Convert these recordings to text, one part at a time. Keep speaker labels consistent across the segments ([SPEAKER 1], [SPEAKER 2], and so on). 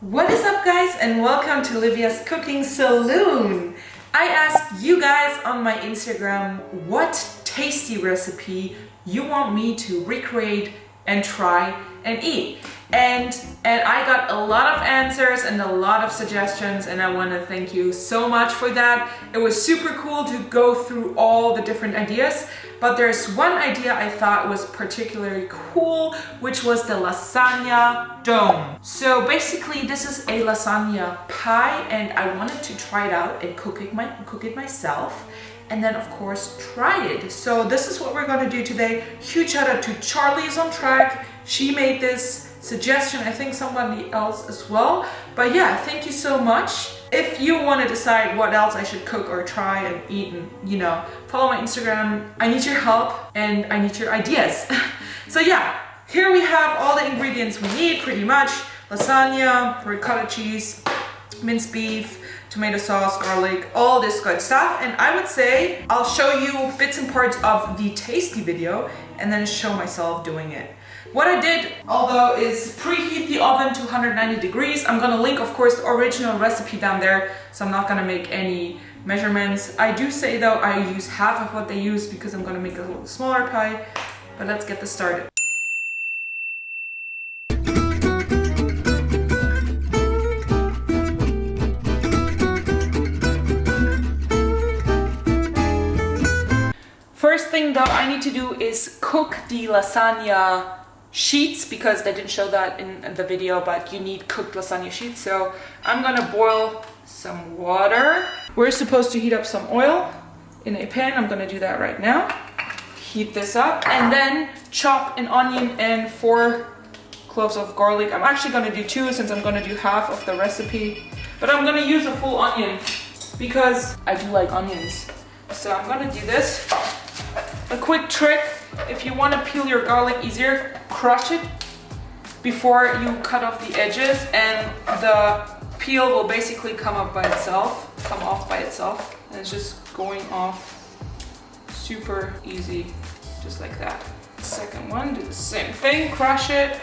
[SPEAKER 1] What is up, guys, and welcome to Livia's Cooking Saloon. I asked you guys on my Instagram what tasty recipe you want me to recreate and try and eat. And I got a lot of answers and a lot of suggestions, and I want to thank you so much for that. It was super cool to go through all the different ideas, but there's one idea I thought was particularly cool, which was the lasagna dome. So basically this is a lasagna pie, and I wanted to try it out and cook it myself, and then of course try it. So this is what we're going to do today. Huge shout out to Charlie's on Track. She made this suggestion, I think somebody else as well. But yeah, thank you so much. If you want to decide what else I should cook or try and eat, and follow my Instagram. I need your help and I need your ideas. So yeah, here we have all the ingredients we need pretty much. Lasagna, ricotta cheese, minced beef, tomato sauce, garlic, all this good stuff. And I would say I'll show you bits and parts of the tasty video and then show myself doing it. What I did, although, is preheat the oven to 190 degrees. I'm gonna link, of course, the original recipe down there, so I'm not gonna make any measurements. I do say though I use half of what they use because I'm gonna make a little smaller pie, but let's get this started. First thing though I need to do is cook the lasagna sheets, because they didn't show that in the video, but you need cooked lasagna sheets. So I'm gonna boil some water. We're supposed to heat up some oil in a pan. I'm gonna do that right now. Heat this up and then chop an onion and 4 cloves of garlic. I'm actually gonna do 2 since I'm gonna do half of the recipe, but I'm gonna use a full onion because I do like onions. So I'm gonna do this. A quick trick, if you want to peel your garlic easier, crush it before you cut off the edges, and the peel will basically come off by itself, and it's just going off super easy, just like that. Second one, do the same thing, crush it,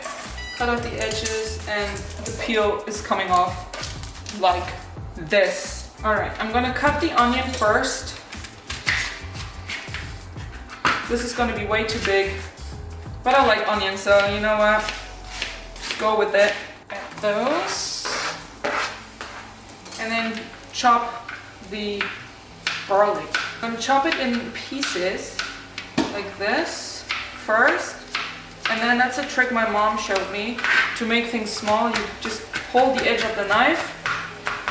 [SPEAKER 1] cut off the edges, and the peel is coming off like this. Alright, I'm gonna cut the onion first. This is going to be way too big, but I like onions, so you know what? Just go with it. Add those. And then chop the garlic. I'm going to chop it in pieces, like this, first. And then that's a trick my mom showed me. To make things small, you just hold the edge of the knife,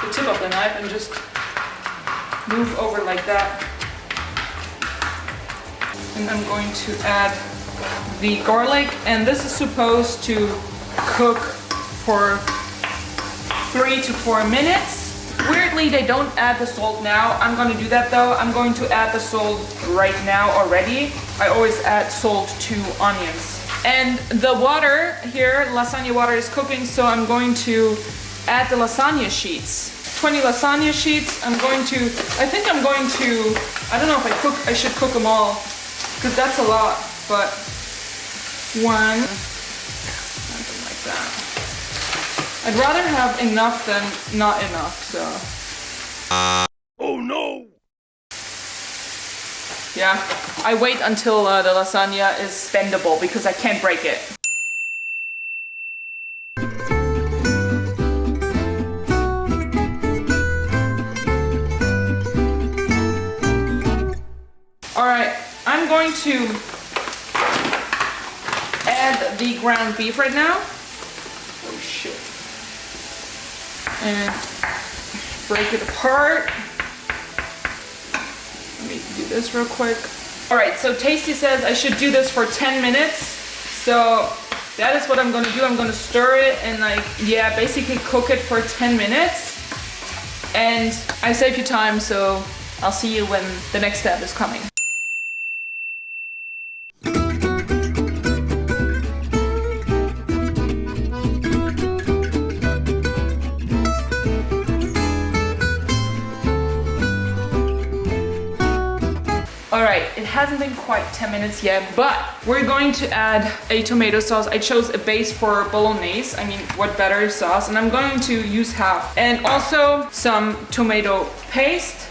[SPEAKER 1] the tip of the knife, and just move over like that. And I'm going to add the garlic, and this is supposed to cook for 3 to 4 minutes. Weirdly, they don't add the salt now. I'm going to do that though. I'm going to add the salt right now already. I always add salt to onions. And the water here, lasagna water, is cooking, so I'm going to add the lasagna sheets. 20 lasagna sheets. I don't know if I should cook them all, because that's a lot, but 1, something like that. I'd rather have enough than not enough, so. Oh no! Yeah, I wait until the lasagna is bendable because I can't break it. Alright. I'm going to add the ground beef right now. Oh shit. And break it apart. Let me do this real quick. Alright, so Tasty says I should do this for 10 minutes. So that is what I'm going to do. I'm going to stir it and basically cook it for 10 minutes. And I save you time, so I'll see you when the next step is coming. Alright, right, it hasn't been quite 10 minutes yet, but we're going to add a tomato sauce. I chose a base for bolognese. I mean, what better sauce? And I'm going to use half. And also some tomato paste.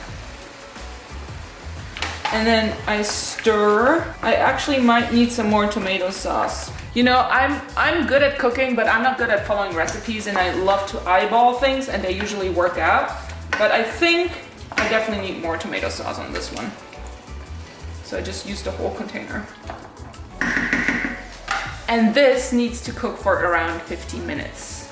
[SPEAKER 1] And then I stir. I actually might need some more tomato sauce. You know, I'm good at cooking, but I'm not good at following recipes, and I love to eyeball things, and they usually work out. But I think I definitely need more tomato sauce on this one. So I just used the whole container. And this needs to cook for around 15 minutes.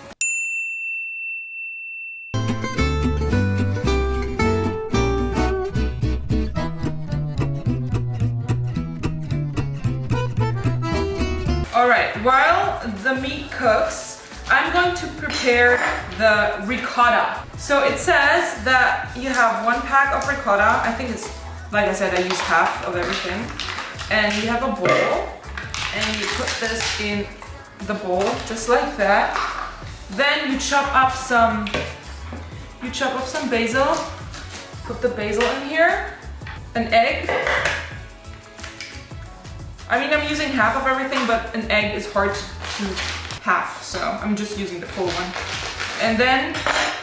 [SPEAKER 1] All right, while the meat cooks, I'm going to prepare the ricotta. So it says that you have 1 pack of ricotta. I think it's, like I said, I use half of everything. And you have a bowl, and you put this in the bowl, just like that. Then you chop up some basil. Put the basil in here, an egg. I mean, I'm using half of everything, but an egg is hard to half, so I'm just using the full one. And then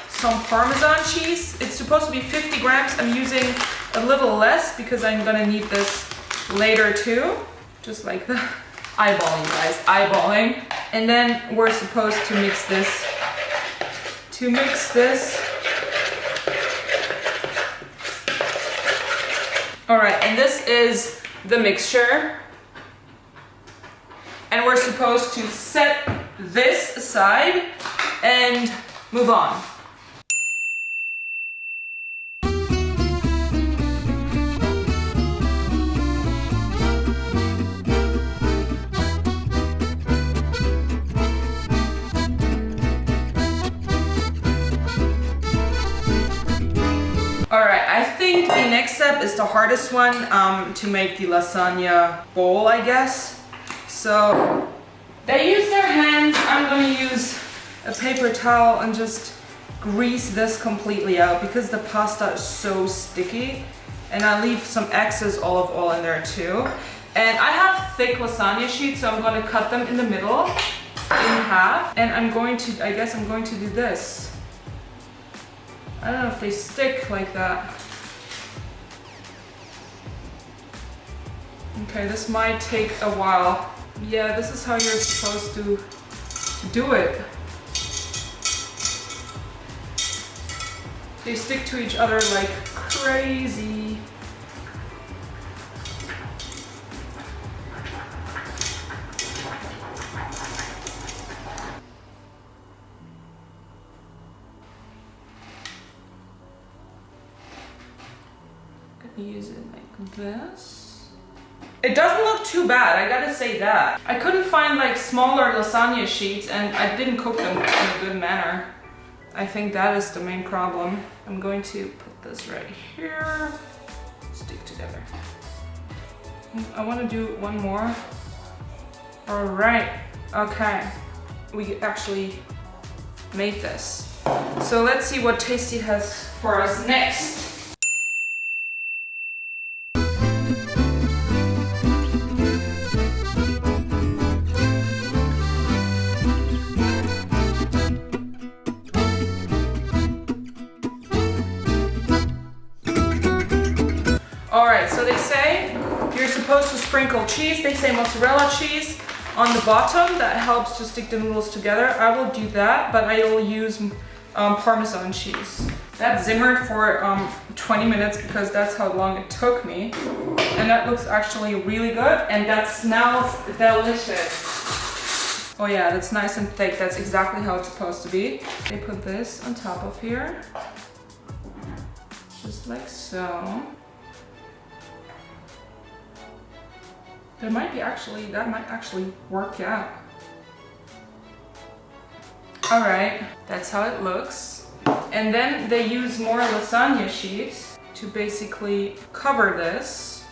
[SPEAKER 1] some Parmesan cheese. It's supposed to be 50 grams. I'm using a little less because I'm gonna need this later too. Just like that. Eyeballing, guys, eyeballing. And then we're supposed to mix this. All right, and this is the mixture. And we're supposed to set this aside and move on. All right, I think the next step is the hardest one, to make the lasagna bowl, I guess. So they use their hands. I'm going to use a paper towel and just grease this completely out because the pasta is so sticky. And I leave some excess olive oil in there too. And I have thick lasagna sheets, so I'm going to cut them in the middle, in half. And I guess I'm going to do this. I don't know if they stick like that. Okay, this might take a while. Yeah, this is how you're supposed to do it. They stick to each other like crazy. Gonna use it like this. It doesn't look too bad, I gotta say that. I couldn't find like smaller lasagna sheets and I didn't cook them in a good manner. I think that is the main problem. I'm going to put this right here. Stick together. I want to do one more. All right, okay. We actually made this. So let's see what Tasty has for us next. Alright, so they say you're supposed to sprinkle cheese. They say mozzarella cheese on the bottom. That helps to stick the noodles together. I will do that, but I will use Parmesan cheese. That simmered for 20 minutes because that's how long it took me. And that looks actually really good and that smells delicious. Oh yeah, that's nice and thick. That's exactly how it's supposed to be. They put this on top of here. Just like so. That might actually work out. All right, that's how it looks. And then they use more lasagna sheets to basically cover this.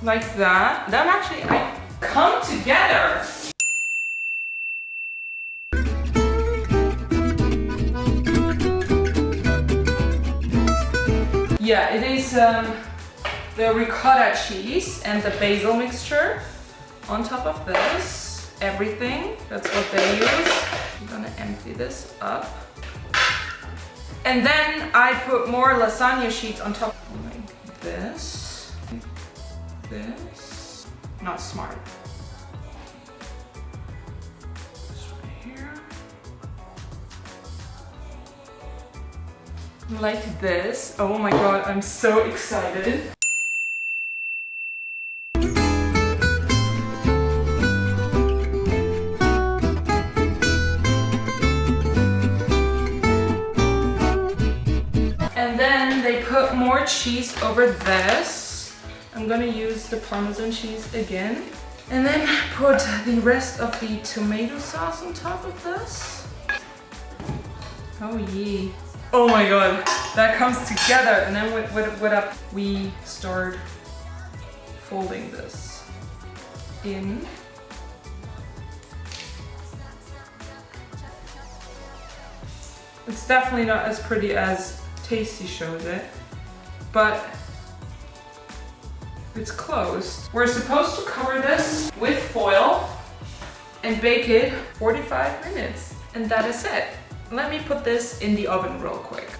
[SPEAKER 1] Like that. That actually, I come together. Yeah, it is the ricotta cheese and the basil mixture on top of this. Everything, that's what they use. I'm gonna empty this up. And then I put more lasagna sheets on top. Like this. This. Not smart. This right here. Like this. Oh my god, I'm so excited. And then they put more cheese over this. I'm gonna use the Parmesan cheese again. And then put the rest of the tomato sauce on top of this. Oh yeah. Oh my god, that comes together. And then what up? We start folding this in. It's definitely not as pretty as Tasty shows it, but it's closed. We're supposed to cover this with foil and bake it 45 minutes, and that is it. Let me put this in the oven real quick.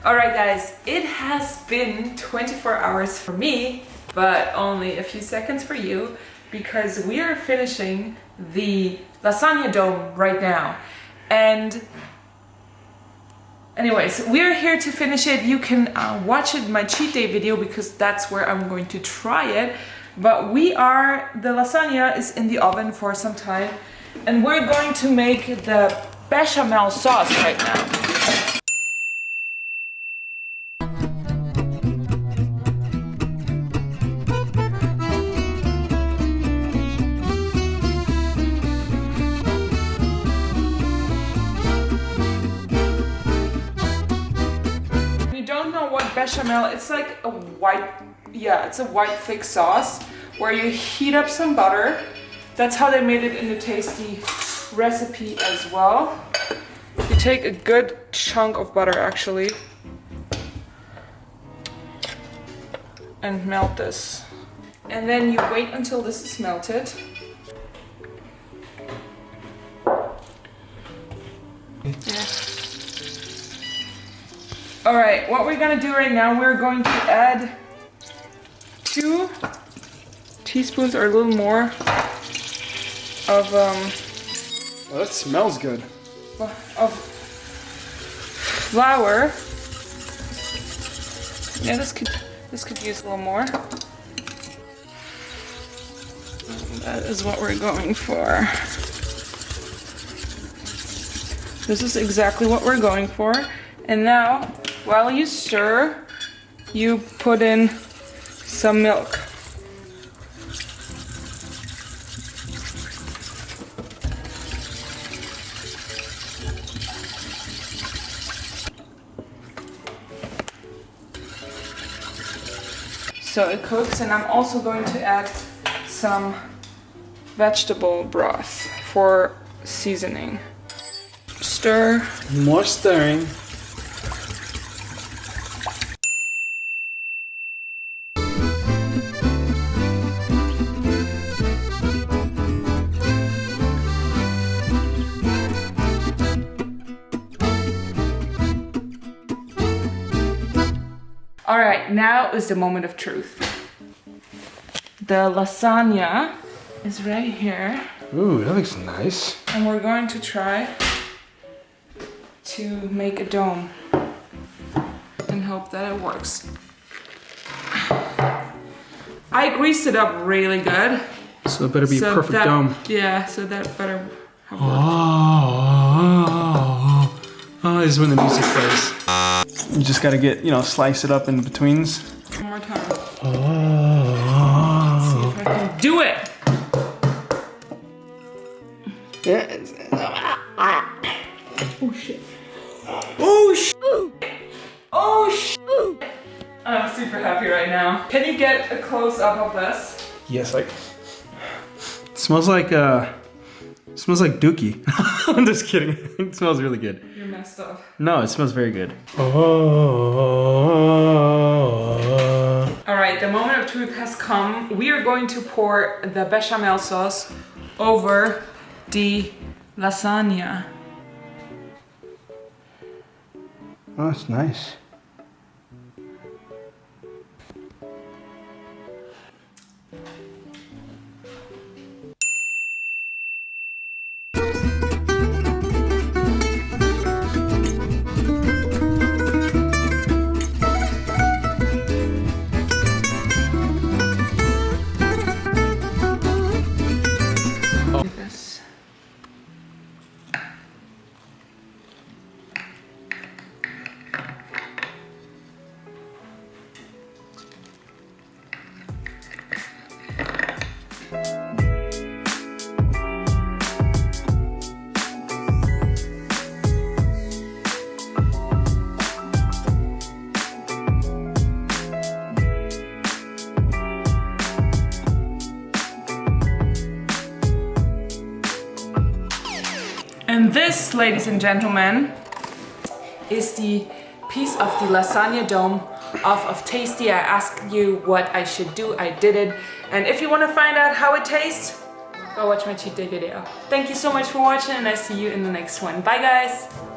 [SPEAKER 1] Alright guys, it has been 24 hours for me, but only a few seconds for you, because we are finishing the lasagna dome right now. And anyways, we're here to finish it. You can watch it, my cheat day video, because that's where I'm going to try it. But the lasagna is in the oven for some time, and we're going to make the bechamel sauce right now. Bechamel, it's like a white, it's a white thick sauce where you heat up some butter. That's how they made it in the Tasty recipe as well. You take a good chunk of butter actually and melt this. And then you wait until this is melted. Yeah. Alright, what we're gonna do right now, we're going to add 2 teaspoons or a little more of
[SPEAKER 2] oh, that smells good.
[SPEAKER 1] Of flour. Yeah, this could use a little more. That is what we're going for. This is exactly what we're going for. And now, while you stir, you put in some milk. So it cooks, and I'm also going to add some vegetable broth for seasoning. Stir.
[SPEAKER 2] More stirring.
[SPEAKER 1] Alright, now is the moment of truth. The lasagna is right here.
[SPEAKER 2] Ooh, that looks nice.
[SPEAKER 1] And we're going to try to make a dome and hope that it works. I greased it up really good.
[SPEAKER 2] So it better be a perfect dome.
[SPEAKER 1] Yeah, so that better have worked.
[SPEAKER 2] Oh, this is when the music plays. You just gotta get, slice it up in betweens.
[SPEAKER 1] One more time. Let's see if I can do it. Oh shit. Oh shit. Oh shit. I'm super happy right now. Can you get a close up of this?
[SPEAKER 2] Yes, it smells like It smells like dookie. I'm just kidding. It smells really good.
[SPEAKER 1] You're messed up.
[SPEAKER 2] No, it smells very good.
[SPEAKER 1] Alright, the moment of truth has come. We are going to pour the bechamel sauce over the lasagna.
[SPEAKER 2] Oh, that's nice.
[SPEAKER 1] This. And this, ladies and gentlemen, is the piece of the lasagna dome of Tasty. I asked you what I should do, I did it. And if you want to find out how it tastes, go watch my cheat day video. Thank you so much for watching and I see you in the next one. Bye guys!